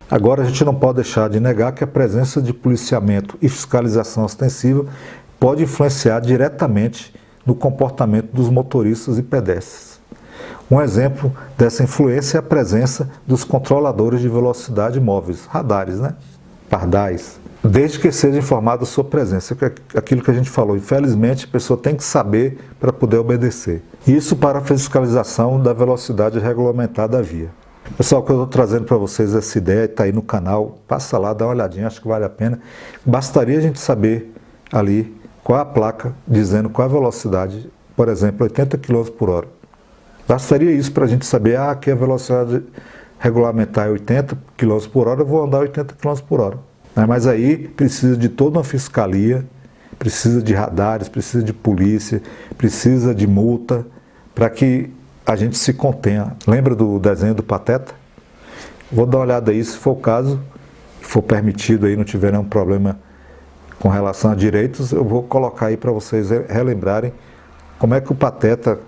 Agora, a gente não pode deixar de negar que a presença de policiamento e fiscalização ostensiva pode influenciar diretamente no comportamento dos motoristas e pedestres. Um exemplo dessa influência é a presença dos controladores de velocidade móveis, radares, pardais, desde que seja informada a sua presença, aquilo que a gente falou. Infelizmente, a pessoa tem que saber para poder obedecer. Isso para a fiscalização da velocidade regulamentada da via. Pessoal, que eu estou trazendo para vocês essa ideia, está aí no canal, passa lá, dá uma olhadinha, acho que vale a pena. Bastaria a gente saber ali qual é a placa dizendo qual é a velocidade, por exemplo, 80 km por hora. Bastaria isso para a gente saber, aqui a velocidade regulamentar é 80 km por hora, eu vou andar 80 km por hora. Mas aí precisa de toda uma fiscalia, precisa de radares, precisa de polícia, precisa de multa, para que a gente se contenha. Lembra do desenho do Pateta? Vou dar uma olhada aí, se for o caso, se for permitido aí, não tiver nenhum problema com relação a direitos, eu vou colocar aí para vocês relembrarem como é que o Pateta,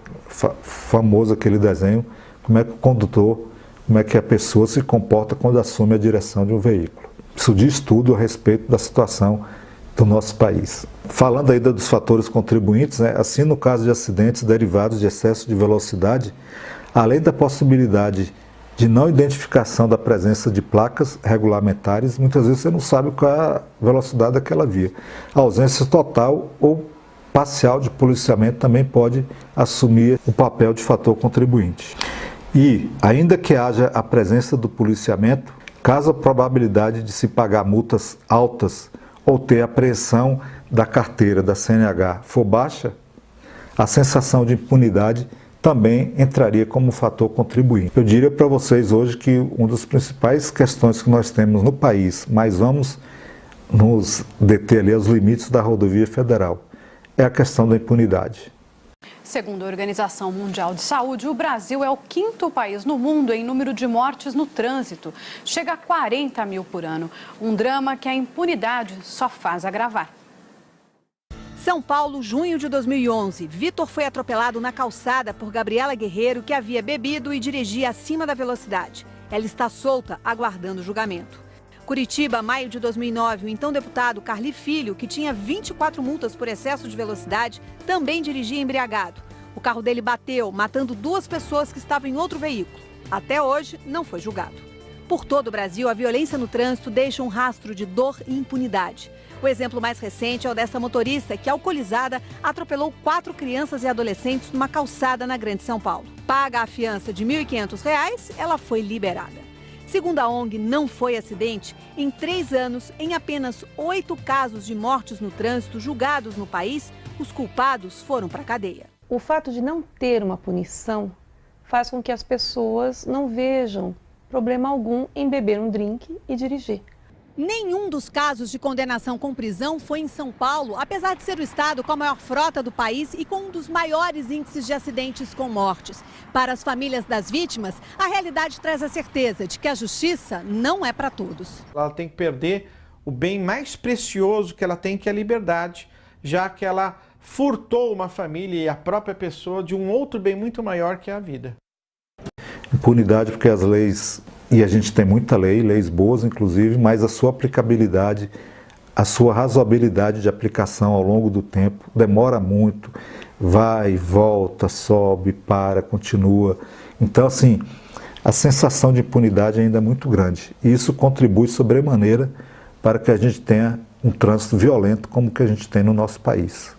famoso aquele desenho, como é que o condutor, como é que a pessoa se comporta quando assume a direção de um veículo. Isso diz tudo a respeito da situação do nosso país. Falando ainda dos fatores contribuintes, assim no caso de acidentes derivados de excesso de velocidade, além da possibilidade de não identificação da presença de placas regulamentares, muitas vezes você não sabe qual é a velocidade daquela via. A ausência total ou parcial de policiamento também pode assumir o papel de fator contribuinte. E, ainda que haja a presença do policiamento, caso a probabilidade de se pagar multas altas ou ter apreensão da carteira da CNH for baixa, a sensação de impunidade também entraria como fator contribuinte. Eu diria para vocês hoje que uma das principais questões que nós temos no país, mas vamos nos deter ali aos limites da rodovia federal, é a questão da impunidade. Segundo a Organização Mundial de Saúde, o Brasil é o 5º país no mundo em número de mortes no trânsito. Chega a 40 mil por ano. Um drama que a impunidade só faz agravar. São Paulo, junho de 2011. Vitor foi atropelado na calçada por Gabriela Guerreiro, que havia bebido e dirigia acima da velocidade. Ela está solta, aguardando julgamento. Curitiba, maio de 2009, o então deputado Carli Filho, que tinha 24 multas por excesso de velocidade, também dirigia embriagado. O carro dele bateu, matando 2 pessoas que estavam em outro veículo. Até hoje, não foi julgado. Por todo o Brasil, a violência no trânsito deixa um rastro de dor e impunidade. O exemplo mais recente é o dessa motorista que, alcoolizada, atropelou 4 crianças e adolescentes numa calçada na Grande São Paulo. Paga a fiança de R$ 1.500, ela foi liberada. Segundo a ONG Não Foi Acidente, em 3 anos, em apenas 8 casos de mortes no trânsito julgados no país, os culpados foram para a cadeia. O fato de não ter uma punição faz com que as pessoas não vejam problema algum em beber um drink e dirigir. Nenhum dos casos de condenação com prisão foi em São Paulo, apesar de ser o estado com a maior frota do país e com um dos maiores índices de acidentes com mortes. Para as famílias das vítimas, a realidade traz a certeza de que a justiça não é para todos. Ela tem que perder o bem mais precioso que ela tem, que é a liberdade, já que ela furtou uma família e a própria pessoa de um outro bem muito maior, que é a vida. Impunidade porque as leis, e a gente tem muita lei, leis boas inclusive, mas a sua aplicabilidade, a sua razoabilidade de aplicação ao longo do tempo demora muito, vai, volta, sobe, para, continua. Então, assim, a sensação de impunidade ainda é muito grande. E isso contribui sobremaneira para que a gente tenha um trânsito violento como que a gente tem no nosso país.